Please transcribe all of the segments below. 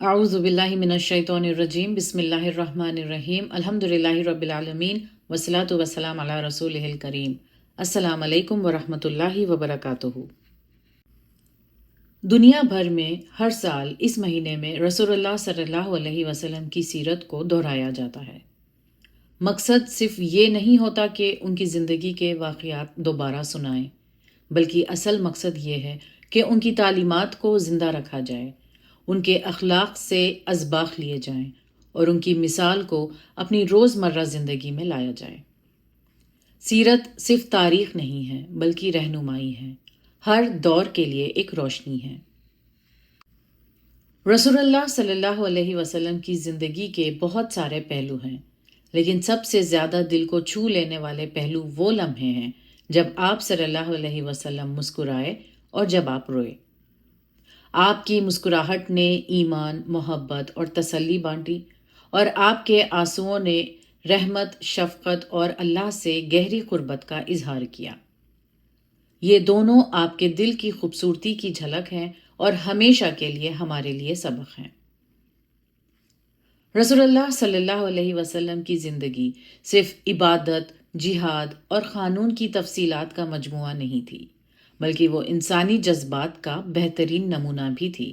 اعوذ باللہ من الشیطان الرجیم بسم اللہ الرحمن الرحیم الحمدللہ رب العالمین والصلاة والسلام علی رسولہ الکریم۔ السلام علیکم ورحمۃ اللہ وبرکاتہ۔ دنیا بھر میں ہر سال اس مہینے میں رسول اللہ صلی اللہ علیہ وسلم کی سیرت کو دہرایا جاتا ہے۔ مقصد صرف یہ نہیں ہوتا کہ ان کی زندگی کے واقعات دوبارہ سنائیں، بلکہ اصل مقصد یہ ہے کہ ان کی تعلیمات کو زندہ رکھا جائے، ان کے اخلاق سے اسباق لیے جائیں اور ان کی مثال کو اپنی روزمرہ زندگی میں لایا جائے۔ سیرت صرف تاریخ نہیں ہے بلکہ رہنمائی ہے، ہر دور کے لیے ایک روشنی ہے۔ رسول اللہ صلی اللہ علیہ وسلم کی زندگی کے بہت سارے پہلو ہیں، لیکن سب سے زیادہ دل کو چھو لینے والے پہلو وہ لمحے ہیں جب آپ صلی اللہ علیہ وسلم مسکرائے اور جب آپ روئے۔ آپ کی مسکراہٹ نے ایمان، محبت اور تسلی بانٹی، اور آپ کے آنسوؤں نے رحمت، شفقت اور اللہ سے گہری قربت کا اظہار کیا۔ یہ دونوں آپ کے دل کی خوبصورتی کی جھلک ہیں اور ہمیشہ کے لیے ہمارے لیے سبق ہیں۔ رسول اللہ صلی اللہ علیہ وسلم کی زندگی صرف عبادت، جہاد اور قانون کی تفصیلات کا مجموعہ نہیں تھی، بلکہ وہ انسانی جذبات کا بہترین نمونہ بھی تھی۔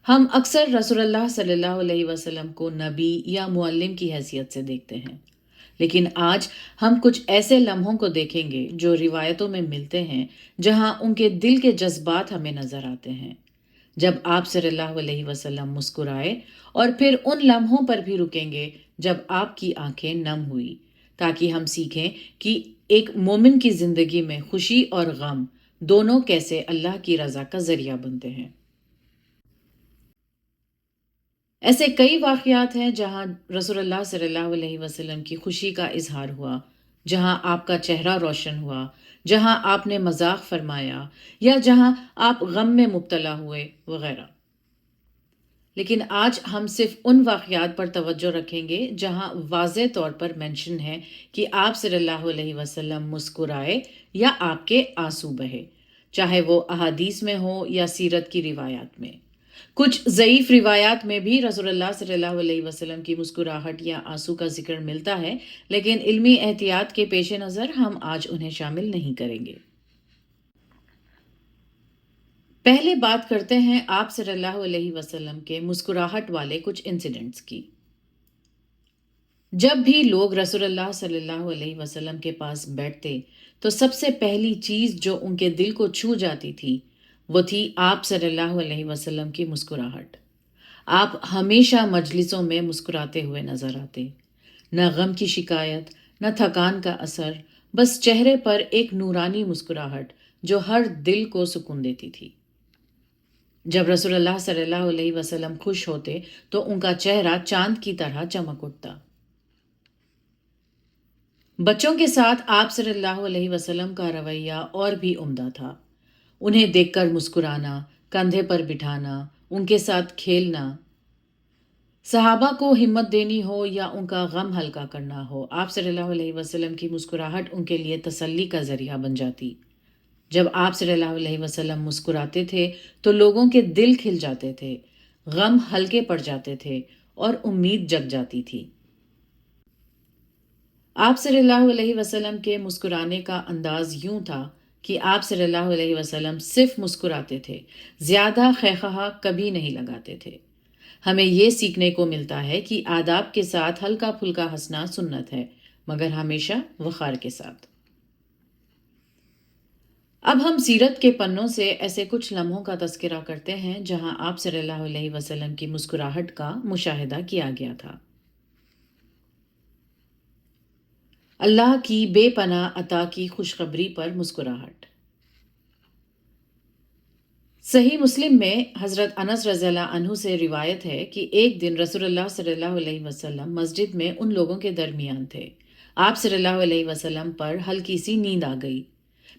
ہم اکثر رسول اللہ صلی اللہ علیہ وسلم کو نبی یا معلم کی حیثیت سے دیکھتے ہیں، لیکن آج ہم کچھ ایسے لمحوں کو دیکھیں گے جو روایتوں میں ملتے ہیں، جہاں ان کے دل کے جذبات ہمیں نظر آتے ہیں۔ جب آپ صلی اللہ علیہ وسلم مسکرائے، اور پھر ان لمحوں پر بھی رکیں گے جب آپ کی آنکھیں نم ہوئی، تاکہ ہم سیکھیں کہ ایک مومن کی زندگی میں خوشی اور غم دونوں کیسے اللہ کی رضا کا ذریعہ بنتے ہیں۔ ایسے کئی واقعات ہیں جہاں رسول اللہ صلی اللہ علیہ وسلم کی خوشی کا اظہار ہوا، جہاں آپ کا چہرہ روشن ہوا، جہاں آپ نے مذاق فرمایا، یا جہاں آپ غم میں مبتلا ہوئے وغیرہ۔ لیکن آج ہم صرف ان واقعات پر توجہ رکھیں گے جہاں واضح طور پر مینشن ہے کہ آپ صلی اللہ علیہ وسلم مسکرائے یا آپ کے آنسو بہے، چاہے وہ احادیث میں ہو یا سیرت کی روایات میں۔ کچھ ضعیف روایات میں بھی رسول اللہ صلی اللہ علیہ وسلم کی مسکراہٹ یا آنسو کا ذکر ملتا ہے، لیکن علمی احتیاط کے پیش نظر ہم آج انہیں شامل نہیں کریں گے۔ پہلے بات کرتے ہیں آپ صلی اللہ علیہ وسلم کے مسکراہٹ والے کچھ انسیڈنٹس کی۔ جب بھی لوگ رسول اللہ صلی اللہ علیہ وسلم کے پاس بیٹھتے تو سب سے پہلی چیز جو ان کے دل کو چھو جاتی تھی وہ تھی آپ صلی اللہ علیہ وسلم کی مسکراہٹ۔ آپ ہمیشہ مجلسوں میں مسکراتے ہوئے نظر آتے، نہ غم کی شکایت، نہ تھکان کا اثر، بس چہرے پر ایک نورانی مسکراہٹ جو ہر دل کو سکون دیتی تھی۔ جب رسول اللہ صلی اللہ علیہ وسلم خوش ہوتے تو ان کا چہرہ چاند کی طرح چمک اٹھتا۔ بچوں کے ساتھ آپ صلی اللہ علیہ وسلم کا رویہ اور بھی عمدہ تھا۔ انہیں دیکھ کر مسکرانا، کندھے پر بٹھانا، ان کے ساتھ کھیلنا۔ صحابہ کو ہمت دینی ہو یا ان کا غم ہلکا کرنا ہو، آپ صلی اللہ علیہ وسلم کی مسکراہٹ ان کے لیے تسلی کا ذریعہ بن جاتی۔ جب آپ صلی اللہ علیہ وسلم مسکراتے تھے تو لوگوں کے دل کھل جاتے تھے، غم ہلکے پڑ جاتے تھے اور امید جگ جاتی تھی۔ آپ صلی اللہ علیہ وسلم کے مسکرانے کا انداز یوں تھا کہ آپ صلی اللہ علیہ وسلم صرف مسکراتے تھے، زیادہ خیخہ کبھی نہیں لگاتے تھے۔ ہمیں یہ سیکھنے کو ملتا ہے کہ آداب کے ساتھ ہلکا پھلکا ہنسنا سنت ہے، مگر ہمیشہ وقار کے ساتھ۔ اب ہم سیرت کے پنوں سے ایسے کچھ لمحوں کا تذکرہ کرتے ہیں جہاں آپ صلی اللہ علیہ وسلم کی مسکراہٹ کا مشاہدہ کیا گیا تھا۔ اللہ کی بے پناہ عطا کی خوشخبری پر مسکراہٹ۔ صحیح مسلم میں حضرت انس رضی اللہ عنہ سے روایت ہے کہ ایک دن رسول اللہ صلی اللہ علیہ وسلم مسجد میں ان لوگوں کے درمیان تھے۔ آپ صلی اللہ علیہ وسلم پر ہلکی سی نیند آ گئی،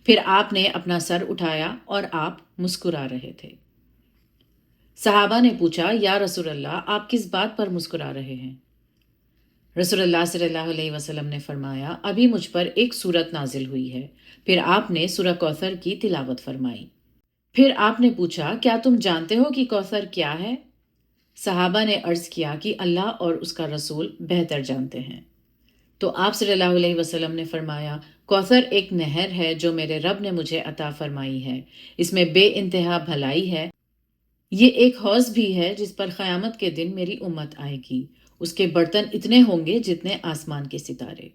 پھر آپ نے اپنا سر اٹھایا اور آپ مسکرا رہے تھے۔ صحابہ نے پوچھا، یا رسول اللہ، آپ کس بات پر مسکرا رہے ہیں؟ رسول اللہ صلی اللہ علیہ وسلم نے فرمایا، ابھی مجھ پر ایک سورت نازل ہوئی ہے۔ پھر آپ نے سورہ کوثر کی تلاوت فرمائی۔ پھر آپ نے پوچھا کیا تم جانتے ہو کہ کوثر کیا ہے؟ صحابہ نے عرض کیا کہ اللہ اور اس کا رسول بہتر جانتے ہیں۔ تو آپ صلی اللہ علیہ وسلم نے فرمایا کوثر ایک نہر ہے جو میرے رب نے مجھے عطا فرمائی ہے، اس میں بے انتہا بھلائی ہے، یہ ایک حوض بھی ہے جس پر قیامت کے دن میری امت آئے گی، اس کے برتن اتنے ہوں گے جتنے آسمان کے ستارے۔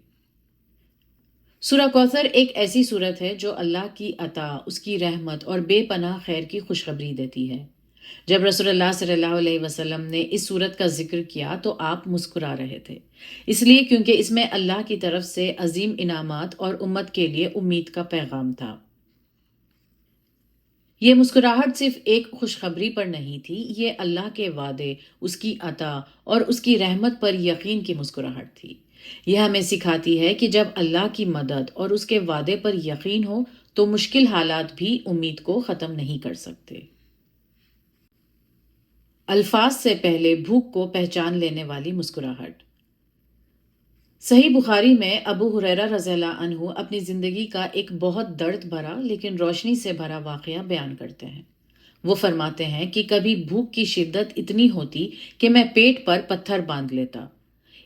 سورہ کوثر ایک ایسی صورت ہے جو اللہ کی عطا، اس کی رحمت اور بے پناہ خیر کی خوشخبری دیتی ہے۔ جب رسول اللہ صلی اللہ علیہ وسلم نے اس صورت کا ذکر کیا تو آپ مسکرا رہے تھے، اس لیے کیونکہ اس میں اللہ کی طرف سے عظیم انعامات اور امت کے لیے امید کا پیغام تھا۔ یہ مسکراہٹ صرف ایک خوشخبری پر نہیں تھی، یہ اللہ کے وعدے، اس کی عطا اور اس کی رحمت پر یقین کی مسکراہٹ تھی۔ یہ ہمیں سکھاتی ہے کہ جب اللہ کی مدد اور اس کے وعدے پر یقین ہو تو مشکل حالات بھی امید کو ختم نہیں کر سکتے۔ الفاظ سے پہلے بھوک کو پہچان لینے والی مسکراہٹ۔ صحیح بخاری میں ابو ہریرہ رضی اللہ عنہ اپنی زندگی کا ایک بہت درد بھرا لیکن روشنی سے بھرا واقعہ بیان کرتے ہیں۔ وہ فرماتے ہیں کہ کبھی بھوک کی شدت اتنی ہوتی کہ میں پیٹ پر پتھر باندھ لیتا۔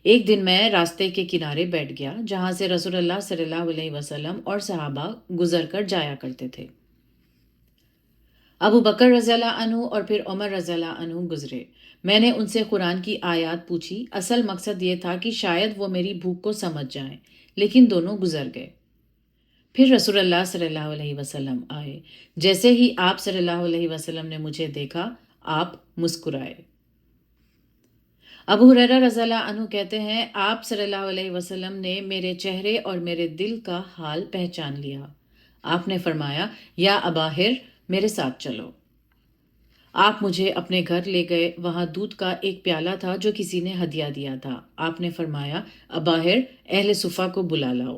ایک دن میں راستے کے کنارے بیٹھ گیا جہاں سے رسول اللہ صلی اللہ علیہ وسلم اور صحابہ گزر کر جایا کرتے تھے۔ ابو بکر رضی اللہ عنہ اور پھر عمر رضی اللہ عنہ گزرے۔ میں نے ان سے قرآن کی آیات پوچھی، اصل مقصد یہ تھا کہ شاید وہ میری بھوک کو سمجھ جائیں، لیکن دونوں گزر گئے۔ پھر رسول اللہ صلی اللہ علیہ وسلم آئے، جیسے ہی آپ صلی اللہ علیہ وسلم نے مجھے دیکھا آپ مسکرائے۔ ابو ہریرہ رضی اللہ عنہ کہتے ہیں آپ صلی اللہ علیہ وسلم نے میرے چہرے اور میرے دل کا حال پہچان لیا۔ آپ نے فرمایا یا اباہر میرے ساتھ چلو۔ آپ مجھے اپنے گھر لے گئے، وہاں دودھ کا ایک پیالہ تھا جو کسی نے ہدیہ دیا تھا۔ آپ نے فرمایا اباہر اہل صفہ کو بلا لاؤ۔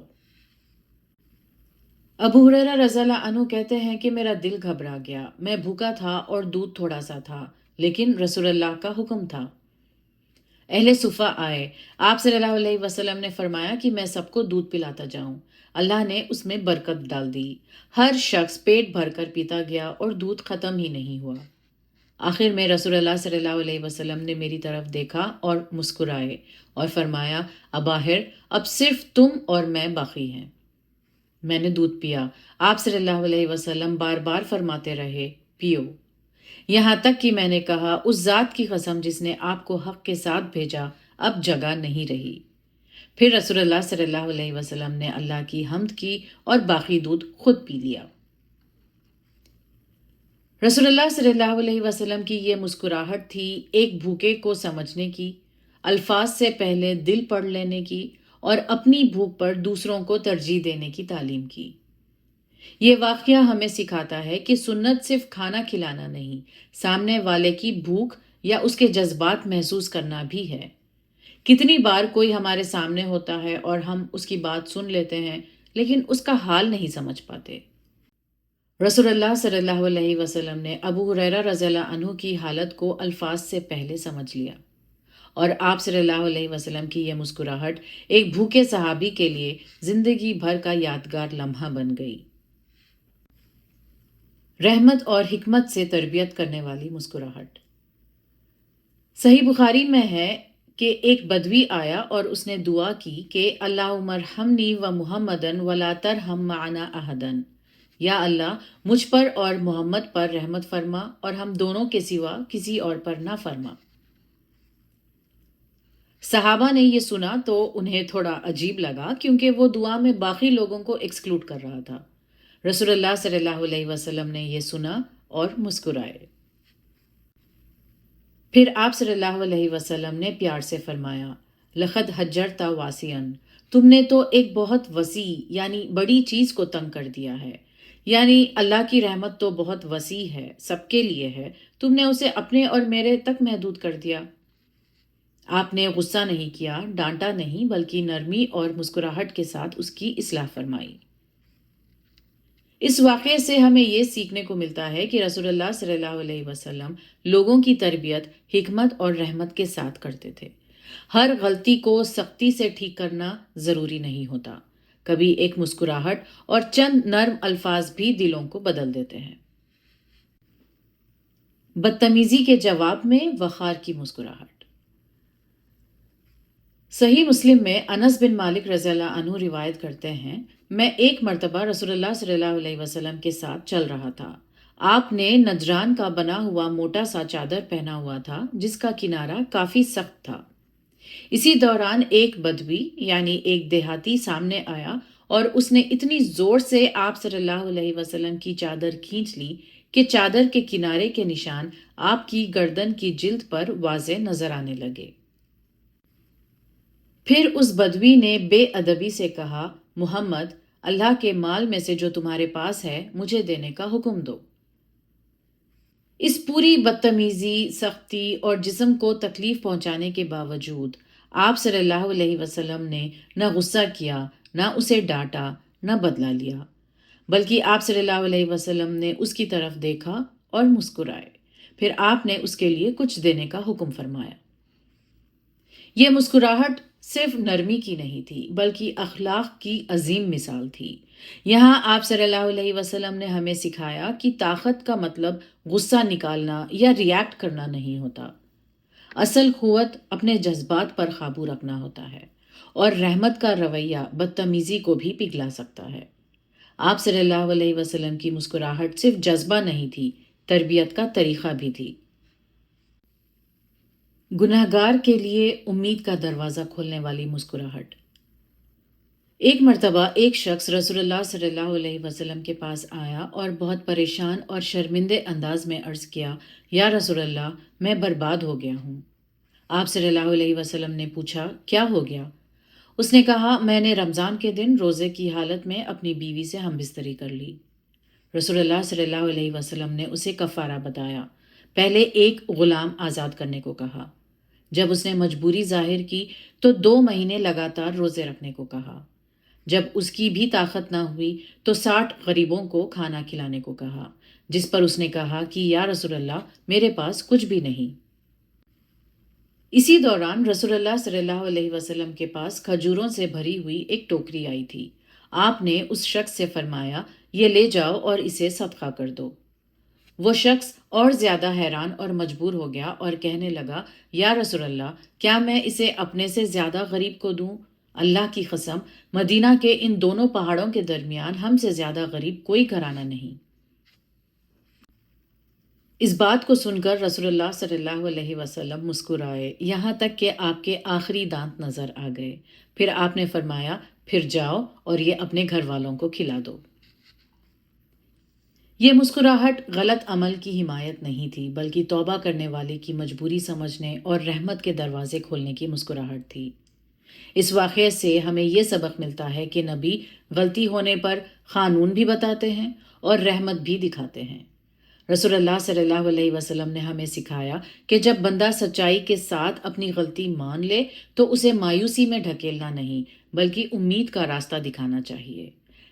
ابو ہریرہ رضی اللہ عنہ کہتے ہیں کہ میرا دل گھبرا گیا، میں بھوکا تھا اور دودھ تھوڑا سا تھا، لیکن رسول اللہ کا حکم تھا۔ اہل صفہ آئے، آپ صلی اللہ علیہ وسلم نے فرمایا کہ میں سب کو دودھ پلاتا جاؤں۔ اللہ نے اس میں برکت ڈال دی، ہر شخص پیٹ بھر کر پیتا گیا اور دودھ ختم ہی نہیں ہوا۔ آخر میں رسول اللہ صلی اللہ علیہ وسلم نے میری طرف دیکھا اور مسکرائے اور فرمایا اباہر اب صرف تم اور میں باقی ہیں۔ میں نے دودھ پیا۔ آپ صلی اللہ علیہ وسلم بار بار فرماتے رہے پیو، یہاں تک کہ میں نے کہا اس ذات کی قسم جس نے آپ کو حق کے ساتھ بھیجا اب جگہ نہیں رہی۔ پھر رسول اللہ صلی اللہ علیہ وسلم نے اللہ کی حمد کی اور باقی دودھ خود پی لیا۔ رسول اللہ صلی اللہ علیہ وسلم کی یہ مسکراہٹ تھی ایک بھوکے کو سمجھنے کی، الفاظ سے پہلے دل پڑھ لینے کی اور اپنی بھوک پر دوسروں کو ترجیح دینے کی تعلیم کی۔ یہ واقعہ ہمیں سکھاتا ہے کہ سنت صرف کھانا کھلانا نہیں، سامنے والے کی بھوک یا اس کے جذبات محسوس کرنا بھی ہے۔ کتنی بار کوئی ہمارے سامنے ہوتا ہے اور ہم اس کی بات سن لیتے ہیں لیکن اس کا حال نہیں سمجھ پاتے۔ رسول اللہ صلی اللہ علیہ وسلم نے ابو ہریرہ رضی اللہ عنہ کی حالت کو الفاظ سے پہلے سمجھ لیا، اور آپ صلی اللہ علیہ وسلم کی یہ مسکراہٹ ایک بھوکے صحابی کے لیے زندگی بھر کا یادگار لمحہ بن گئی۔ رحمت اور حکمت سے تربیت کرنے والی مسکراہٹ۔ صحیح بخاری میں ہے کہ ایک بدوی آیا اور اس نے دعا کی کہ اللہم ارحمنی و محمدن ولا ترحم معنا احدن، یا اللہ مجھ پر اور محمد پر رحمت فرما اور ہم دونوں کے سوا کسی اور پر نہ فرما۔ صحابہ نے یہ سنا تو انہیں تھوڑا عجیب لگا کیونکہ وہ دعا میں باقی لوگوں کو ایکسکلوڈ کر رہا تھا۔ رسول اللہ صلی اللہ علیہ وسلم نے یہ سنا اور مسکرائے۔ پھر آپ صلی اللہ علیہ وسلم نے پیار سے فرمایا لقد حجرت واسعا، تم نے تو ایک بہت وسیع یعنی بڑی چیز کو تنگ کر دیا ہے، یعنی اللہ کی رحمت تو بہت وسیع ہے، سب کے لیے ہے، تم نے اسے اپنے اور میرے تک محدود کر دیا۔ آپ نے غصہ نہیں کیا، ڈانٹا نہیں، بلکہ نرمی اور مسکراہٹ کے ساتھ اس کی اصلاح فرمائی۔ اس واقعے سے ہمیں یہ سیکھنے کو ملتا ہے کہ رسول اللہ صلی اللہ علیہ وسلم لوگوں کی تربیت حکمت اور رحمت کے ساتھ کرتے تھے۔ ہر غلطی کو سختی سے ٹھیک کرنا ضروری نہیں ہوتا، کبھی ایک مسکراہٹ اور چند نرم الفاظ بھی دلوں کو بدل دیتے ہیں۔ بدتمیزی کے جواب میں وقار کی مسکراہٹ۔ صحیح مسلم میں انس بن مالک رضی اللہ عنہ روایت کرتے ہیں، میں ایک مرتبہ رسول اللہ صلی اللہ علیہ وسلم کے ساتھ چل رہا تھا۔ آپ نے نجران کا بنا ہوا موٹا سا چادر پہنا ہوا تھا جس کا کنارہ کافی سخت تھا۔ اسی دوران ایک بدوی یعنی ایک دیہاتی سامنے آیا اور اس نے اتنی زور سے آپ صلی اللہ علیہ وسلم کی چادر کھینچ لی کہ چادر کے کنارے کے نشان آپ کی گردن کی جلد پر واضح نظر آنے لگے۔ پھر اس بدوی نے بے ادبی سے کہا، محمد، اللہ کے مال میں سے جو تمہارے پاس ہے مجھے دینے کا حکم دو۔ اس پوری بدتمیزی، سختی اور جسم کو تکلیف پہنچانے کے باوجود آپ صلی اللہ علیہ وسلم نے نہ غصہ کیا، نہ اسے ڈانٹا، نہ بدلہ لیا، بلکہ آپ صلی اللہ علیہ وسلم نے اس کی طرف دیکھا اور مسکرائے۔ پھر آپ نے اس کے لیے کچھ دینے کا حکم فرمایا۔ یہ مسکراہٹ صرف نرمی کی نہیں تھی بلکہ اخلاق کی عظیم مثال تھی۔ یہاں آپ صلی اللہ علیہ وسلم نے ہمیں سکھایا کہ طاقت کا مطلب غصہ نکالنا یا ریاکٹ کرنا نہیں ہوتا۔ اصل قوت اپنے جذبات پر قابو رکھنا ہوتا ہے، اور رحمت کا رویہ بدتمیزی کو بھی پگھلا سکتا ہے۔ آپ صلی اللہ علیہ وسلم کی مسکراہٹ صرف جذبہ نہیں تھی، تربیت کا طریقہ بھی تھی۔ گنہگار کے لیے امید کا دروازہ کھولنے والی مسکراہٹ۔ ایک مرتبہ ایک شخص رسول اللہ صلی اللہ علیہ وسلم کے پاس آیا اور بہت پریشان اور شرمندے انداز میں عرض کیا، یا رسول اللہ، میں برباد ہو گیا ہوں۔ آپ صلی اللہ علیہ وسلم نے پوچھا، کیا ہو گیا؟ اس نے کہا، میں نے رمضان کے دن روزے کی حالت میں اپنی بیوی سے ہم بستری کر لی۔ رسول اللہ صلی اللہ علیہ وسلم نے اسے کفارہ بتایا۔ پہلے ایک غلام آزاد کرنے کو کہا۔ جب اس نے مجبوری ظاہر کی تو 2 مہینے لگاتار روزے رکھنے کو کہا۔ جب اس کی بھی طاقت نہ ہوئی تو 60 غریبوں کو کھانا کھلانے کو کہا، جس پر اس نے کہا کہ یا رسول اللہ، میرے پاس کچھ بھی نہیں۔ اسی دوران رسول اللہ صلی اللہ علیہ وسلم کے پاس کھجوروں سے بھری ہوئی ایک ٹوکری آئی تھی۔ آپ نے اس شخص سے فرمایا، یہ لے جاؤ اور اسے صدقہ کر دو۔ وہ شخص اور زیادہ حیران اور مجبور ہو گیا اور کہنے لگا، یا رسول اللہ، کیا میں اسے اپنے سے زیادہ غریب کو دوں؟ اللہ کی قسم، مدینہ کے ان دونوں پہاڑوں کے درمیان ہم سے زیادہ غریب کوئی گھرانہ نہیں۔ اس بات کو سن کر رسول اللہ صلی اللہ علیہ وسلم مسکرائے، یہاں تک کہ آپ کے آخری دانت نظر آ گئے۔ پھر آپ نے فرمایا، پھر جاؤ اور یہ اپنے گھر والوں کو کھلا دو۔ یہ مسکراہٹ غلط عمل کی حمایت نہیں تھی بلکہ توبہ کرنے والے کی مجبوری سمجھنے اور رحمت کے دروازے کھولنے کی مسکراہٹ تھی۔ اس واقعے سے ہمیں یہ سبق ملتا ہے کہ نبی غلطی ہونے پر قانون بھی بتاتے ہیں اور رحمت بھی دکھاتے ہیں۔ رسول اللہ صلی اللہ علیہ وسلم نے ہمیں سکھایا کہ جب بندہ سچائی کے ساتھ اپنی غلطی مان لے تو اسے مایوسی میں ڈھکیلنا نہیں بلکہ امید کا راستہ دکھانا چاہیے۔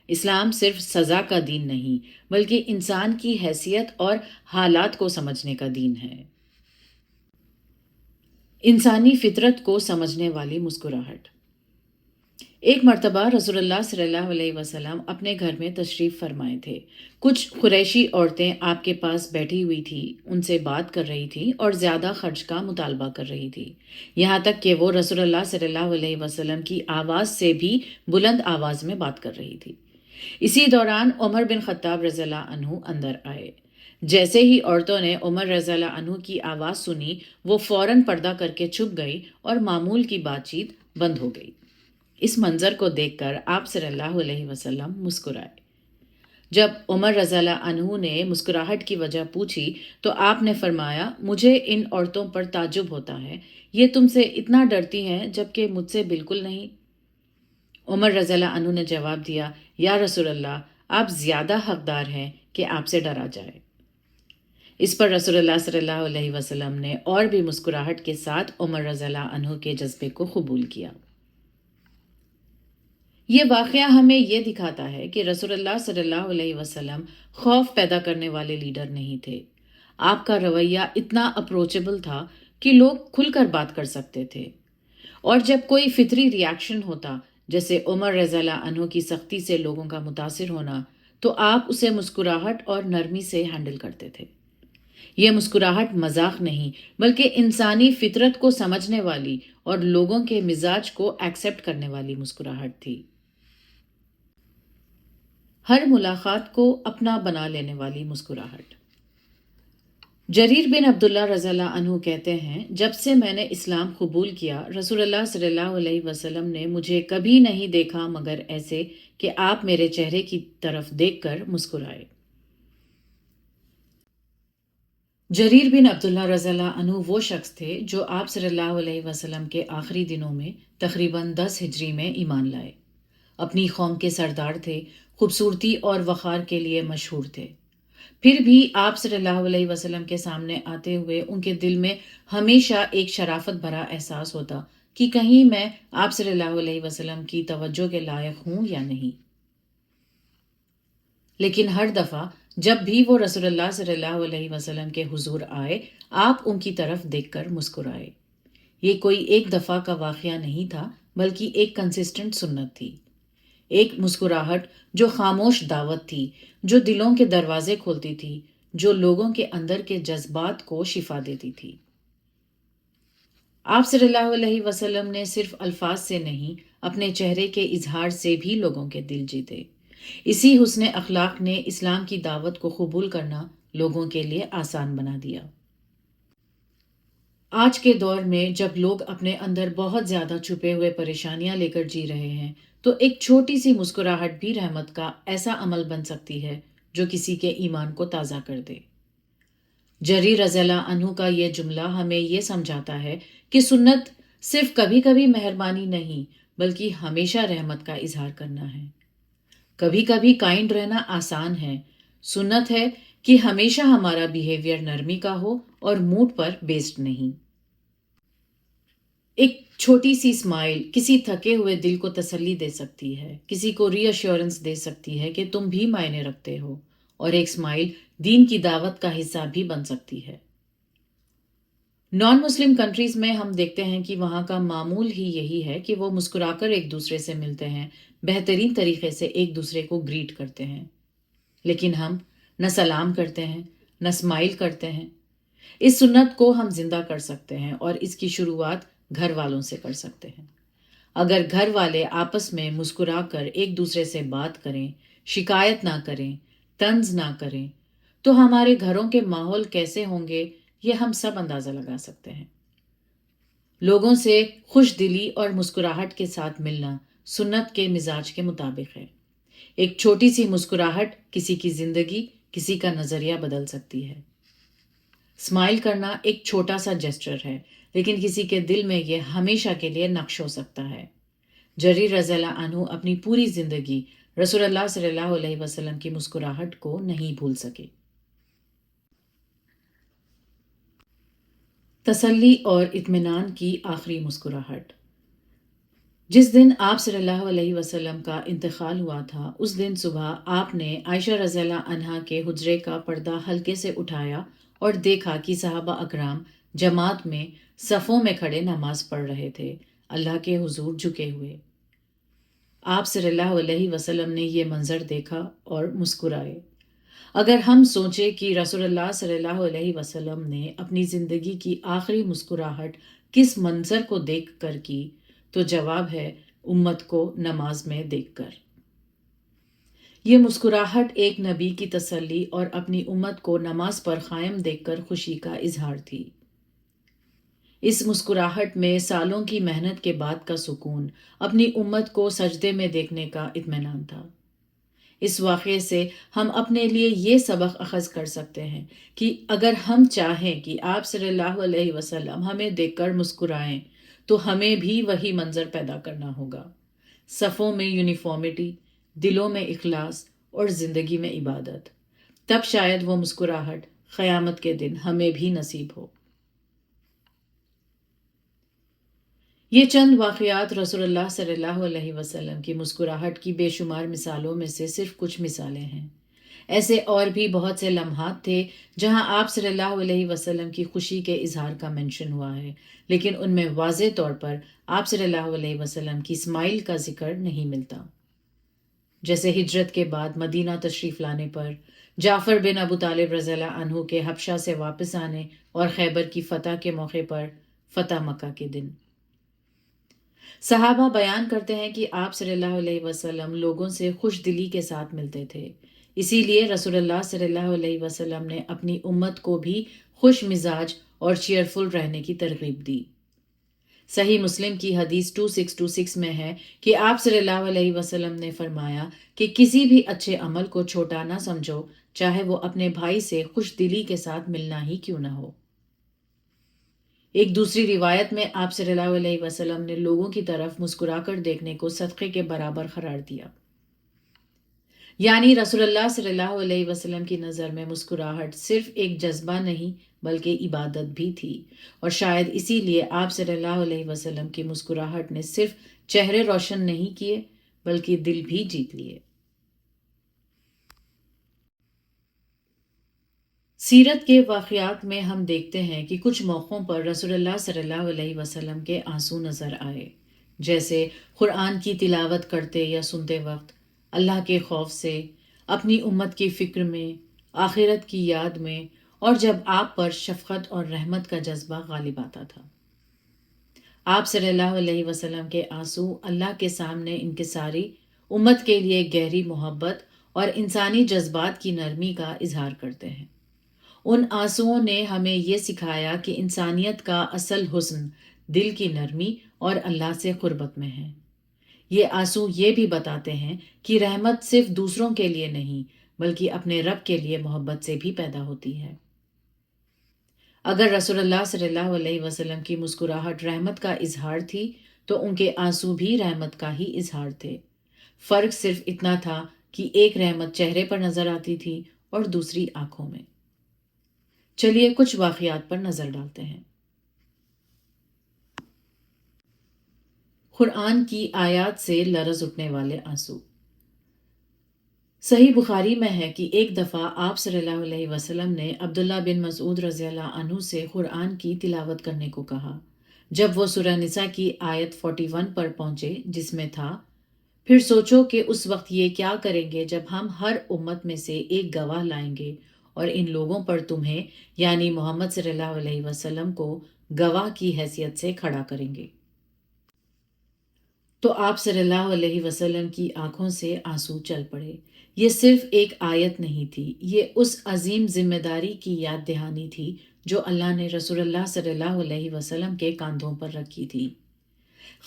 اسلام صرف سزا کا دین نہیں بلکہ انسان کی حیثیت اور حالات کو سمجھنے کا دین ہے۔ انسانی فطرت کو سمجھنے والی مسکراہٹ۔ ایک مرتبہ رسول اللہ صلی اللہ علیہ وسلم اپنے گھر میں تشریف فرمائے تھے۔ کچھ قریشی عورتیں آپ کے پاس بیٹھی ہوئی تھیں، ان سے بات کر رہی تھیں اور زیادہ خرچ کا مطالبہ کر رہی تھی، یہاں تک کہ وہ رسول اللہ صلی اللہ علیہ وسلم کی آواز سے بھی بلند آواز میں بات کر رہی تھی۔ اسی دوران عمر بن خطاب رضی اللہ عنہ اندر آئے۔ جیسے ہی عورتوں نے عمر رضی اللہ عنہ کی آواز سنی، وہ فوراً پردہ کر کے چھپ گئی اور معمول کی بات چیت بند ہو گئی۔ اس منظر کو دیکھ کر آپ صلی اللہ علیہ وسلم مسکرائے۔ جب عمر رضی اللہ عنہ نے مسکراہٹ کی وجہ پوچھی تو آپ نے فرمایا، مجھے ان عورتوں پر تعجب ہوتا ہے، یہ تم سے اتنا ڈرتی ہیں جبکہ مجھ سے بالکل نہیں۔ عمر رضی اللہ عنہ نے جواب دیا، یا رسول اللہ، آپ زیادہ حقدار ہیں کہ آپ سے ڈرا جائے۔ اس پر رسول اللہ صلی اللہ علیہ وسلم نے اور بھی مسکراہٹ کے ساتھ عمر رضی اللہ عنہ کے جذبے کو قبول کیا۔ یہ واقعہ ہمیں یہ دکھاتا ہے کہ رسول اللہ صلی اللہ علیہ وسلم خوف پیدا کرنے والے لیڈر نہیں تھے۔ آپ کا رویہ اتنا اپروچیبل تھا کہ لوگ کھل کر بات کر سکتے تھے، اور جب کوئی فطری ری ایکشن ہوتا جیسے عمر رضی اللہ عنہ کی سختی سے لوگوں کا متاثر ہونا، تو آپ اسے مسکراہٹ اور نرمی سے ہینڈل کرتے تھے۔ یہ مسکراہٹ مذاق نہیں بلکہ انسانی فطرت کو سمجھنے والی اور لوگوں کے مزاج کو ایکسیپٹ کرنے والی مسکراہٹ تھی، ہر ملاقات کو اپنا بنا لینے والی مسکراہٹ۔ جریر بن عبداللہ رضی اللہ عنہ کہتے ہیں، جب سے میں نے اسلام قبول کیا، رسول اللہ صلی اللہ علیہ وسلم نے مجھے کبھی نہیں دیکھا مگر ایسے کہ آپ میرے چہرے کی طرف دیکھ کر مسکرائے۔ جریر بن عبداللہ رضی اللہ عنہ وہ شخص تھے جو آپ صلی اللہ علیہ وسلم کے آخری دنوں میں تقریباً 10 ہجری میں ایمان لائے۔ اپنی قوم کے سردار تھے، خوبصورتی اور وقار کے لیے مشہور تھے۔ پھر بھی آپ صلی اللہ علیہ وسلم کے سامنے آتے ہوئے ان کے دل میں ہمیشہ ایک شرافت بھرا احساس ہوتا کہ کہیں میں آپ صلی اللہ علیہ وسلم کی توجہ کے لائق ہوں یا نہیں۔ لیکن ہر دفعہ جب بھی وہ رسول اللہ صلی اللہ علیہ وسلم کے حضور آئے، آپ ان کی طرف دیکھ کر مسکرائے۔ یہ کوئی ایک دفعہ کا واقعہ نہیں تھا بلکہ ایک کنسسٹنٹ سنت تھی، ایک مسکراہٹ جو خاموش دعوت تھی، جو دلوں کے دروازے کھولتی تھی، جو لوگوں کے اندر کے جذبات کو شفا دیتی تھی۔ آپ صلی اللہ علیہ وسلم نے صرف الفاظ سے نہیں، اپنے چہرے کے اظہار سے بھی لوگوں کے دل جیتے۔ اسی حسن اخلاق نے اسلام کی دعوت کو قبول کرنا لوگوں کے لیے آسان بنا دیا۔ آج کے دور میں جب لوگ اپنے اندر بہت زیادہ چھپے ہوئے پریشانیاں لے کر جی رہے ہیں، تو ایک چھوٹی سی مسکراہٹ بھی رحمت کا ایسا عمل بن سکتی ہے جو کسی کے ایمان کو تازہ کر دے۔ جریر رضی اللہ عنہ کا یہ جملہ ہمیں یہ سمجھاتا ہے کہ سنت صرف کبھی کبھی مہربانی نہیں بلکہ ہمیشہ رحمت کا اظہار کرنا ہے۔ کبھی کبھی کائنڈ رہنا آسان ہے، سنت ہے کہ ہمیشہ ہمارا بیہیویئر نرمی کا ہو اور موڈ پر بیسڈ نہیں۔ ایک چھوٹی سی اسمائل کسی تھکے ہوئے دل کو تسلی دے سکتی ہے، کسی کو ری ایشورنس دے سکتی ہے کہ تم بھی معنی رکھتے ہو، اور ایک اسمائل دین کی دعوت کا حصہ بھی بن سکتی ہے۔ نان مسلم کنٹریز میں ہم دیکھتے ہیں کہ وہاں کا معمول ہی یہی ہے کہ وہ مسکرا کر ایک دوسرے سے ملتے ہیں، بہترین طریقے سے ایک دوسرے کو گریٹ کرتے ہیں۔ لیکن ہم نہ سلام کرتے ہیں، نہ اسمائل کرتے ہیں۔ اس سنت کو ہم زندہ کر سکتے ہیں اور اس کی شروعات گھر والوں سے کر سکتے ہیں۔ اگر گھر والے آپس میں مسکرا کر ایک دوسرے سے بات کریں، شکایت نہ کریں، طنز نہ کریں، تو ہمارے گھروں کے ماحول کیسے ہوں گے یہ ہم سب اندازہ لگا سکتے ہیں۔ لوگوں سے خوش دلی اور مسکراہٹ کے ساتھ ملنا سنت کے مزاج کے مطابق ہے۔ ایک چھوٹی سی مسکراہٹ کسی کی زندگی، کسی کا نظریہ بدل سکتی ہے۔ اسمائل کرنا ایک چھوٹا سا جیسچر ہے لیکن کسی کے دل میں یہ ہمیشہ کے لیے نقش ہو سکتا ہے۔ جریر رضی اللہ عنہ اپنی پوری زندگی رسول اللہ صلی اللہ علیہ وسلم کی مسکراہٹ کو نہیں بھول سکے۔ تسلی اور اطمینان کی آخری مسکراہٹ۔ جس دن آپ صلی اللہ علیہ وسلم کا انتقال ہوا تھا، اس دن صبح آپ نے عائشہ رضی اللہ عنہا کے حجرے کا پردہ ہلکے سے اٹھایا اور دیکھا کہ صحابہ اکرام جماعت میں صفوں میں کھڑے نماز پڑھ رہے تھے، اللہ کے حضور جھکے ہوئے۔ آپ صلی اللہ علیہ وسلم نے یہ منظر دیکھا اور مسکرائے۔ اگر ہم سوچیں کہ رسول اللہ صلی اللہ علیہ وسلم نے اپنی زندگی کی آخری مسکراہٹ کس منظر کو دیکھ کر کی، تو جواب ہے امت کو نماز میں دیکھ کر۔ یہ مسکراہٹ ایک نبی کی تسلی اور اپنی امت کو نماز پر قائم دیکھ کر خوشی کا اظہار تھی۔ اس مسکراہٹ میں سالوں کی محنت کے بعد کا سکون، اپنی امت کو سجدے میں دیکھنے کا اطمینان تھا۔ اس واقعے سے ہم اپنے لیے یہ سبق اخذ کر سکتے ہیں کہ اگر ہم چاہیں کہ آپ صلی اللہ علیہ وسلم ہمیں دیکھ کر مسکرائیں تو ہمیں بھی وہی منظر پیدا کرنا ہوگا، صفوں میں یونیفارمٹی، دلوں میں اخلاص اور زندگی میں عبادت۔ تب شاید وہ مسکراہٹ قیامت کے دن ہمیں بھی نصیب ہو۔ یہ چند واقعات رسول اللہ صلی اللہ علیہ وسلم کی مسکراہٹ کی بے شمار مثالوں میں سے صرف کچھ مثالیں ہیں۔ ایسے اور بھی بہت سے لمحات تھے جہاں آپ صلی اللہ علیہ وسلم کی خوشی کے اظہار کا منشن ہوا ہے، لیکن ان میں واضح طور پر آپ صلی اللہ علیہ وسلم کی اسمائل کا ذکر نہیں ملتا۔ جیسے ہجرت کے بعد مدینہ تشریف لانے پر، جعفر بن ابو طالب رضی اللہ عنہ کے حبشہ سے واپس آنے اور خیبر کی فتح کے موقع پر فتح مکہ کے دن۔ صحابہ بیان کرتے ہیں کہ آپ صلی اللہ علیہ وسلم لوگوں سے خوش دلی کے ساتھ ملتے تھے، اسی لیے رسول اللہ صلی اللہ علیہ وسلم نے اپنی امت کو بھی خوش مزاج اور چیئرفل رہنے کی ترغیب دی۔ صحیح مسلم کی حدیث 2626 میں ہے کہ آپ صلی اللہ علیہ وسلم نے فرمایا کہ کسی بھی اچھے عمل کو چھوٹا نہ سمجھو، چاہے وہ اپنے بھائی سے خوش دلی کے ساتھ ملنا ہی کیوں نہ ہو۔ ایک دوسری روایت میں آپ صلی اللہ علیہ وسلم نے لوگوں کی طرف مسکرا کر دیکھنے کو صدقے کے برابر قرار دیا، یعنی رسول اللہ صلی اللہ علیہ وسلم کی نظر میں مسکراہٹ صرف ایک جذبہ نہیں بلکہ عبادت بھی تھی، اور شاید اسی لیے آپ صلی اللہ علیہ وسلم کی مسکراہٹ نے صرف چہرے روشن نہیں کیے بلکہ دل بھی جیت لیے۔ سیرت کے واقعات میں ہم دیکھتے ہیں کہ کچھ موقعوں پر رسول اللہ صلی اللہ علیہ وسلم کے آنسو نظر آئے، جیسے قرآن کی تلاوت کرتے یا سنتے وقت، اللہ کے خوف سے، اپنی امت کی فکر میں، آخرت کی یاد میں، اور جب آپ پر شفقت اور رحمت کا جذبہ غالب آتا تھا۔ آپ صلی اللہ علیہ وسلم کے آنسو اللہ کے سامنے انکساری، امت کے لیے گہری محبت اور انسانی جذبات کی نرمی کا اظہار کرتے ہیں۔ ان آنسوؤں نے ہمیں یہ سکھایا کہ انسانیت کا اصل حسن دل کی نرمی اور اللہ سے قربت میں ہے۔ یہ آنسو یہ بھی بتاتے ہیں کہ رحمت صرف دوسروں کے لیے نہیں بلکہ اپنے رب کے لیے محبت سے بھی پیدا ہوتی ہے۔ اگر رسول اللہ صلی اللہ علیہ وسلم کی مسکراہٹ رحمت کا اظہار تھی تو ان کے آنسو بھی رحمت کا ہی اظہار تھے۔ فرق صرف اتنا تھا کہ ایک رحمت چہرے پر نظر آتی تھی اور دوسری آنکھوں میں۔ چلیے کچھ واقعات پر نظر ڈالتے ہیں۔ قرآن کی آیات سے لرز اٹھنے والے آنسو۔ صحیح بخاری میں ہے کہ ایک دفعہ آپ صلی اللہ علیہ وسلم نے عبداللہ بن مسعود رضی اللہ عنہ سے قرآن کی تلاوت کرنے کو کہا۔ جب وہ سورہ نساء کی آیت 41 پر پہنچے جس میں تھا، پھر سوچو کہ اس وقت یہ کیا کریں گے جب ہم ہر امت میں سے ایک گواہ لائیں گے اور ان لوگوں پر تمہیں یعنی محمد صلی اللہ علیہ وسلم کو گواہ کی حیثیت سے کھڑا کریں گے، تو آپ صلی اللہ علیہ وسلم کی آنکھوں سے آنسو چل پڑے۔ یہ صرف ایک آیت نہیں تھی، یہ اس عظیم ذمہ داری کی یاد دہانی تھی جو اللہ نے رسول اللہ صلی اللہ علیہ وسلم کے کاندھوں پر رکھی تھی۔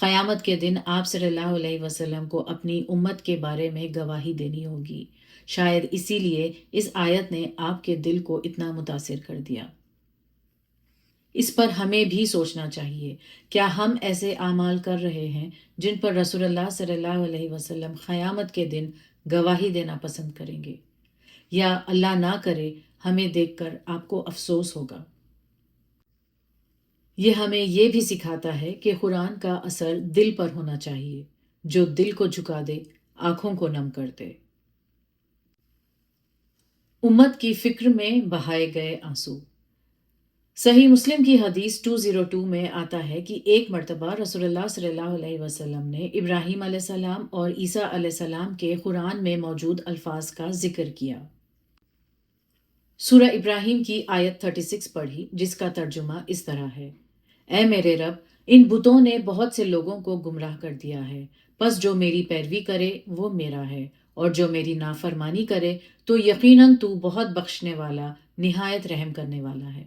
قیامت کے دن آپ صلی اللہ علیہ وسلم کو اپنی امت کے بارے میں گواہی دینی ہوگی، شاید اسی لیے اس آیت نے آپ کے دل کو اتنا متاثر کر دیا۔ اس پر ہمیں بھی سوچنا چاہیے، کیا ہم ایسے اعمال کر رہے ہیں جن پر رسول اللہ صلی اللہ علیہ وسلم قیامت کے دن گواہی دینا پسند کریں گے، یا اللہ نہ کرے ہمیں دیکھ کر آپ کو افسوس ہوگا۔ یہ ہمیں یہ بھی سکھاتا ہے کہ قرآن کا اثر دل پر ہونا چاہیے، جو دل کو جھکا دے، آنکھوں کو نم کر دے۔ امت کی فکر میں بہائے گئے آنسو۔ صحیح مسلم کی حدیث 202 میں آتا ہے کہ ایک مرتبہ رسول اللہ صلی اللہ علیہ وسلم نے ابراہیم علیہ السلام اور عیسیٰ علیہ السلام کے قرآن میں موجود الفاظ کا ذکر کیا۔ سورہ ابراہیم کی آیت 36 پڑھی جس کا ترجمہ اس طرح ہے: اے میرے رب، ان بتوں نے بہت سے لوگوں کو گمراہ کر دیا ہے، پس جو میری پیروی کرے وہ میرا ہے، اور جو میری نافرمانی کرے تو یقیناً تو بہت بخشنے والا، نہایت رحم کرنے والا ہے۔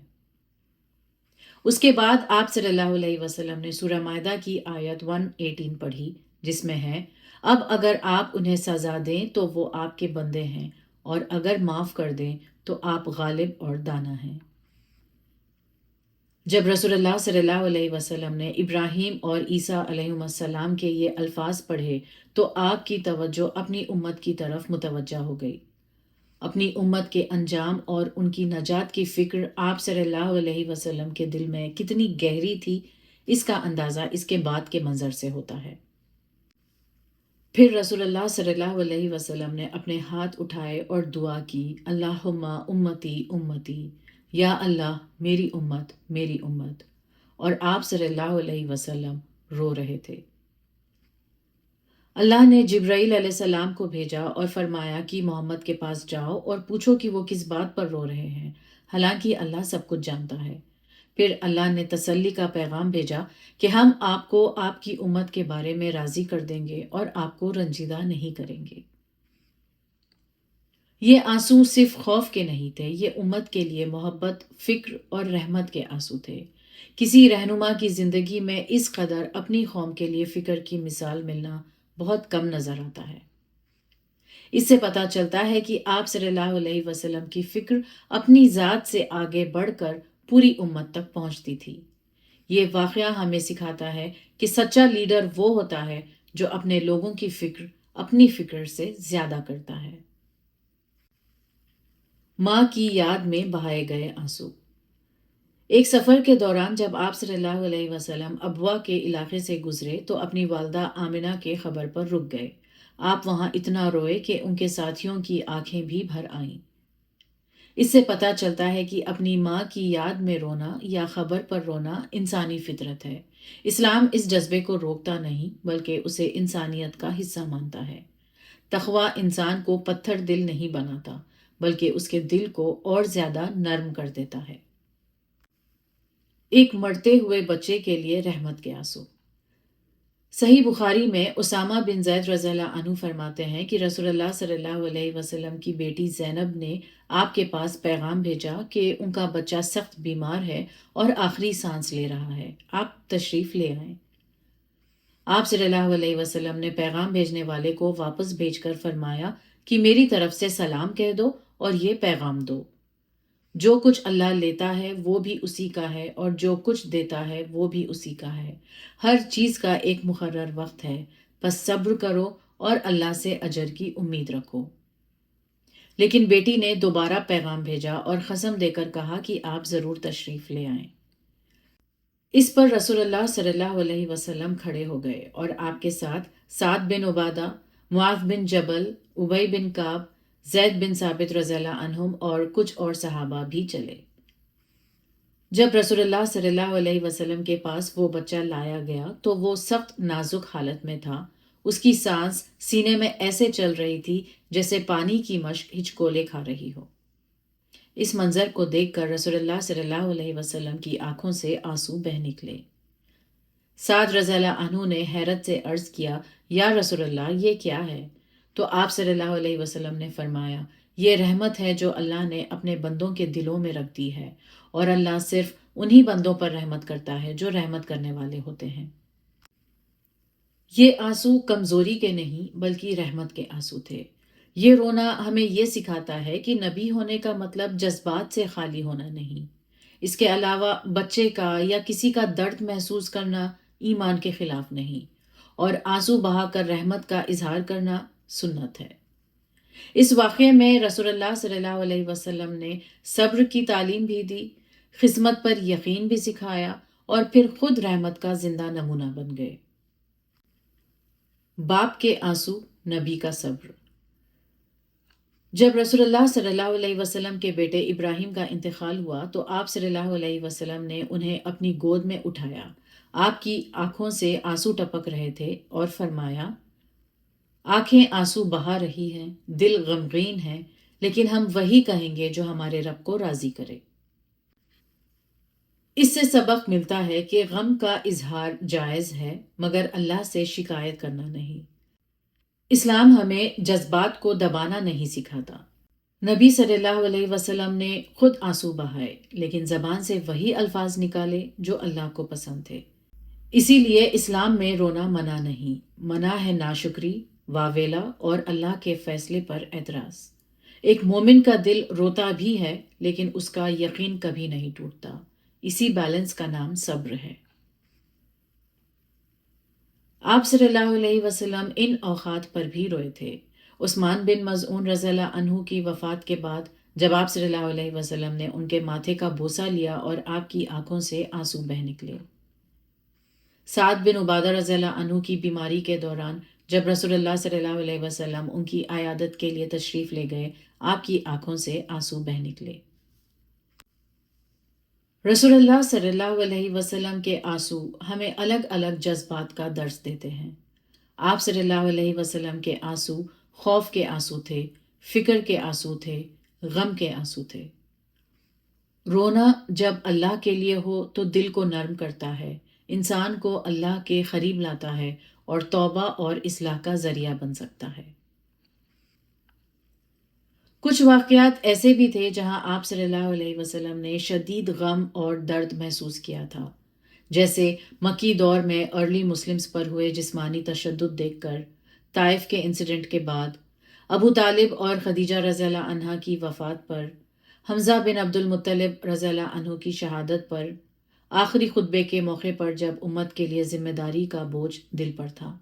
اس کے بعد آپ صلی اللہ علیہ وسلم نے سورہ مائدہ کی آیت 118 پڑھی جس میں ہے: اب اگر آپ انہیں سزا دیں تو وہ آپ کے بندے ہیں، اور اگر معاف کر دیں تو آپ غالب اور دانا ہیں۔ جب رسول اللہ صلی اللہ علیہ وسلم نے ابراہیم اور عیسیٰ علیہ السلام کے یہ الفاظ پڑھے تو آپ کی توجہ اپنی امت کی طرف متوجہ ہو گئی۔ اپنی امت کے انجام اور ان کی نجات کی فکر آپ صلی اللہ علیہ وسلم کے دل میں کتنی گہری تھی، اس کا اندازہ اس کے بعد کے منظر سے ہوتا ہے۔ پھر رسول اللہ صلی اللہ علیہ وسلم نے اپنے ہاتھ اٹھائے اور دعا کی: اللہم امتی امتی، یا اللہ میری امت میری امت، اور آپ صلی اللہ علیہ وسلم رو رہے تھے۔ اللہ نے جبرائیل علیہ السلام کو بھیجا اور فرمایا کہ محمد کے پاس جاؤ اور پوچھو کہ وہ کس بات پر رو رہے ہیں، حالانکہ اللہ سب کچھ جانتا ہے۔ پھر اللہ نے تسلی کا پیغام بھیجا کہ ہم آپ کو آپ کی امت کے بارے میں راضی کر دیں گے اور آپ کو رنجیدہ نہیں کریں گے۔ یہ آنسو صرف خوف کے نہیں تھے، یہ امت کے لیے محبت، فکر اور رحمت کے آنسو تھے۔ کسی رہنما کی زندگی میں اس قدر اپنی قوم کے لیے فکر کی مثال ملنا بہت کم نظر آتا ہے۔ اس سے پتہ چلتا ہے کہ آپ صلی اللہ علیہ وسلم کی فکر اپنی ذات سے آگے بڑھ کر پوری امت تک پہنچتی تھی۔ یہ واقعہ ہمیں سکھاتا ہے کہ سچا لیڈر وہ ہوتا ہے جو اپنے لوگوں کی فکر اپنی فکر سے زیادہ کرتا ہے۔ ماں کی یاد میں بہائے گئے آنسو۔ ایک سفر کے دوران جب آپ صلی اللہ علیہ وسلم ابوا کے علاقے سے گزرے تو اپنی والدہ آمنہ کے خبر پر رک گئے۔ آپ وہاں اتنا روئے کہ ان کے ساتھیوں کی آنکھیں بھی بھر آئیں۔ اس سے پتہ چلتا ہے کہ اپنی ماں کی یاد میں رونا یا خبر پر رونا انسانی فطرت ہے۔ اسلام اس جذبے کو روکتا نہیں بلکہ اسے انسانیت کا حصہ مانتا ہے۔ تقویٰ انسان کو پتھر دل نہیں بناتا بلکہ اس کے دل کو اور زیادہ نرم کر دیتا ہے۔ ایک مرتے ہوئے بچے کے لیے رحمت کے آنسو۔ صحیح بخاری میں اسامہ بن زید رضی اللہ عنہ فرماتے ہیں کہ رسول اللہ صلی اللہ علیہ وسلم کی بیٹی زینب نے آپ کے پاس پیغام بھیجا کہ ان کا بچہ سخت بیمار ہے اور آخری سانس لے رہا ہے، آپ تشریف لے آئیں۔ آپ صلی اللہ علیہ وسلم نے پیغام بھیجنے والے کو واپس بھیج کر فرمایا کہ میری طرف سے سلام کہہ دو اور یہ پیغام دو، جو کچھ اللہ لیتا ہے وہ بھی اسی کا ہے اور جو کچھ دیتا ہے وہ بھی اسی کا ہے۔ ہر چیز کا ایک مقرر وقت ہے، بس صبر کرو اور اللہ سے اجر کی امید رکھو۔ لیکن بیٹی نے دوبارہ پیغام بھیجا اور قسم دے کر کہا کہ آپ ضرور تشریف لے آئیں۔ اس پر رسول اللہ صلی اللہ علیہ وسلم کھڑے ہو گئے اور آپ کے ساتھ سعد بن عبادہ، معاذ بن جبل، ابی بن کعب، زید بن ثابت رضی اللہ عنہم اور کچھ اور صحابہ بھی چلے۔ جب رسول اللہ صلی اللہ علیہ وسلم کے پاس وہ بچہ لایا گیا تو وہ سخت نازک حالت میں تھا، اس کی سانس سینے میں ایسے چل رہی تھی جیسے پانی کی مشک ہچکولے کھا رہی ہو۔ اس منظر کو دیکھ کر رسول اللہ صلی اللہ علیہ وسلم کی آنکھوں سے آنسو بہہ نکلے۔ سعد رضی اللہ عنہ نے حیرت سے عرض کیا، یا رسول اللہ یہ کیا ہے؟ تو آپ صلی اللہ علیہ وسلم نے فرمایا، یہ رحمت ہے جو اللہ نے اپنے بندوں کے دلوں میں رکھ دی ہے، اور اللہ صرف انہی بندوں پر رحمت کرتا ہے جو رحمت کرنے والے ہوتے ہیں۔ یہ آنسو کمزوری کے نہیں بلکہ رحمت کے آنسو تھے۔ یہ رونا ہمیں یہ سکھاتا ہے کہ نبی ہونے کا مطلب جذبات سے خالی ہونا نہیں۔ اس کے علاوہ بچے کا یا کسی کا درد محسوس کرنا ایمان کے خلاف نہیں، اور آنسو بہا کر رحمت کا اظہار کرنا سنت ہے۔ اس واقعے میں رسول اللہ صلی اللہ علیہ وسلم نے صبر کی تعلیم بھی دی، خدمت پر یقین بھی سکھایا اور پھر خود رحمت کا زندہ نمونہ بن گئے۔ باپ کے آنسو، نبی کا صبر۔ جب رسول اللہ صلی اللہ علیہ وسلم کے بیٹے ابراہیم کا انتقال ہوا تو آپ صلی اللہ علیہ وسلم نے انہیں اپنی گود میں اٹھایا۔ آپ کی آنکھوں سے آنسو ٹپک رہے تھے اور فرمایا، آنکھیں آنسو بہا رہی ہیں، دل غمگین ہے، لیکن ہم وہی کہیں گے جو ہمارے رب کو راضی کرے۔ اس سے سبق ملتا ہے کہ غم کا اظہار جائز ہے مگر اللہ سے شکایت کرنا نہیں۔ اسلام ہمیں جذبات کو دبانا نہیں سکھاتا۔ نبی صلی اللہ علیہ وسلم نے خود آنسو بہائے لیکن زبان سے وہی الفاظ نکالے جو اللہ کو پسند تھے۔ اسی لیے اسلام میں رونا منع نہیں، منع ہے ناشکری، واویلا اور اللہ کے فیصلے پر اعتراض۔ ایک مومن کا دل روتا بھی ہے لیکن اس کا یقین کبھی نہیں ٹوٹتا۔ اسی بیلنس کا نام صبر ہے۔ آپ صلی اللہ علیہ وسلم ان اوقات پر بھی روئے تھے۔ عثمان بن مظعون رضی اللہ عنہ کی وفات کے بعد جب آپ صلی اللہ علیہ وسلم نے ان کے ماتھے کا بوسہ لیا اور آپ کی آنکھوں سے آنسو بہہ نکلے۔ سعد بن عبادہ رضی اللہ عنہ کی بیماری کے دوران جب رسول اللہ صلی اللہ علیہ وسلم ان کی عیادت کے لیے تشریف لے گئے، آپ کی آنکھوں سے آنسو بہہ نکلے۔ رسول اللہ صلی اللہ علیہ وسلم کے آنسو ہمیں الگ الگ جذبات کا درس دیتے ہیں۔ آپ صلی اللہ علیہ وسلم کے آنسو خوف کے آنسو تھے، فکر کے آنسو تھے، غم کے آنسو تھے۔ رونا جب اللہ کے لیے ہو تو دل کو نرم کرتا ہے، انسان کو اللہ کے قریب لاتا ہے اور توبہ اور اصلاح کا ذریعہ بن سکتا ہے۔ کچھ واقعات ایسے بھی تھے جہاں آپ صلی اللہ علیہ وسلم نے شدید غم اور درد محسوس کیا تھا، جیسے مکی دور میں ارلی مسلمز پر ہوئے جسمانی تشدد دیکھ کر، طائف کے انسیڈنٹ کے بعد، ابو طالب اور خدیجہ رضی اللہ عنہا کی وفات پر، حمزہ بن عبد المطلب رضی اللہ عنہ کی شہادت پر، آخری خطبے کے موقع پر جب امت کے لیے ذمہ داری کا بوجھ دل پر تھا۔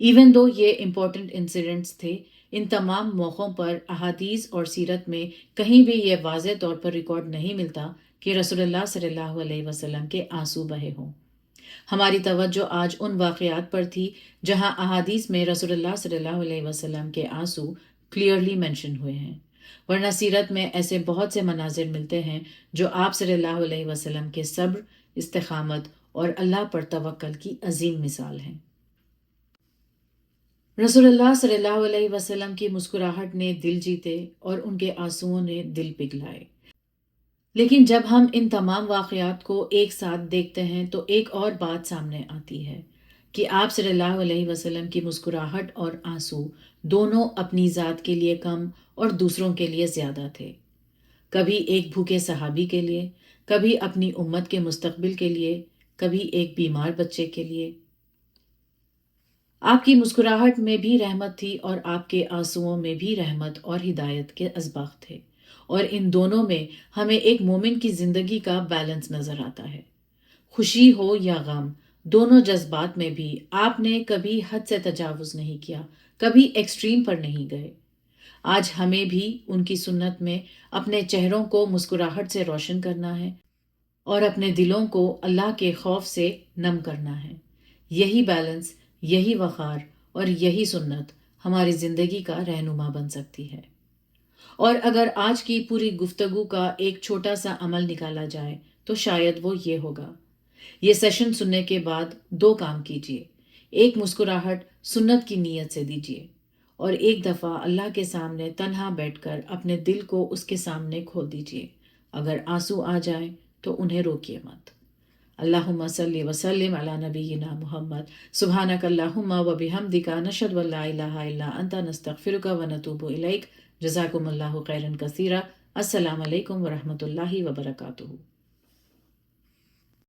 ایون دو یہ امپورٹنٹ انسیڈنٹس تھے، ان تمام موقعوں پر احادیث اور سیرت میں کہیں بھی یہ واضح طور پر ریکارڈ نہیں ملتا کہ رسول اللہ صلی اللہ علیہ وسلم کے آنسو بہے ہوں۔ ہماری توجہ آج ان واقعات پر تھی جہاں احادیث میں رسول اللہ صلی اللہ علیہ وسلم کے آنسو کلیئرلی مینشن ہوئے ہیں، ورنہ سیرت میں ایسے بہت سے مناظر ملتے ہیں جو آپ صلی اللہ علیہ وسلم کے صبر، استقامت اور اللہ پر توکل کی عظیم مثال ہیں۔ رسول اللہ صلی اللہ علیہ وسلم کی مسکراہٹ نے دل جیتے اور ان کے آنسوؤں نے دل پگھلائے۔ لیکن جب ہم ان تمام واقعات کو ایک ساتھ دیکھتے ہیں تو ایک اور بات سامنے آتی ہے کہ آپ صلی اللہ علیہ وسلم کی مسکراہٹ اور آنسو دونوں اپنی ذات کے لیے کم اور دوسروں کے لیے زیادہ تھے۔ کبھی ایک بھوکے صحابی کے لیے، کبھی اپنی امت کے مستقبل کے لیے، کبھی ایک بیمار بچے کے لیے۔ آپ کی مسکراہٹ میں بھی رحمت تھی اور آپ کے آنسوؤں میں بھی رحمت اور ہدایت کے اسباق تھے، اور ان دونوں میں ہمیں ایک مومن کی زندگی کا بیلنس نظر آتا ہے۔ خوشی ہو یا غم، دونوں جذبات میں بھی آپ نے کبھی حد سے تجاوز نہیں کیا، کبھی ایکسٹریم پر نہیں گئے۔ آج ہمیں بھی ان کی سنت میں اپنے چہروں کو مسکراہٹ سے روشن کرنا ہے اور اپنے دلوں کو اللہ کے خوف سے نم کرنا ہے۔ یہی بیلنس، یہی وقار اور یہی سنت ہماری زندگی کا رہنما بن سکتی ہے۔ اور اگر آج کی پوری گفتگو کا ایک چھوٹا سا عمل نکالا جائے تو شاید وہ یہ ہوگا۔ یہ سیشن سننے کے بعد دو کام کیجیے۔ ایک مسکراہٹ سنت کی نیت سے دیجیے، اور ایک دفعہ اللہ کے سامنے تنہا بیٹھ کر اپنے دل کو اس کے سامنے کھول دیجیے۔ اگر آنسو آ جائیں تو انہیں روکیے مت۔ اللہم صلی وسلم علی نبینا محمد، سبحانک اللہم و بحمدک، نشہد ان لا الہ الا انت، نستغفرک و نتوب الیک۔ جزاکم اللہ خیرا کثیرا۔ السلام علیکم ورحمۃ اللہ وبرکاتہ۔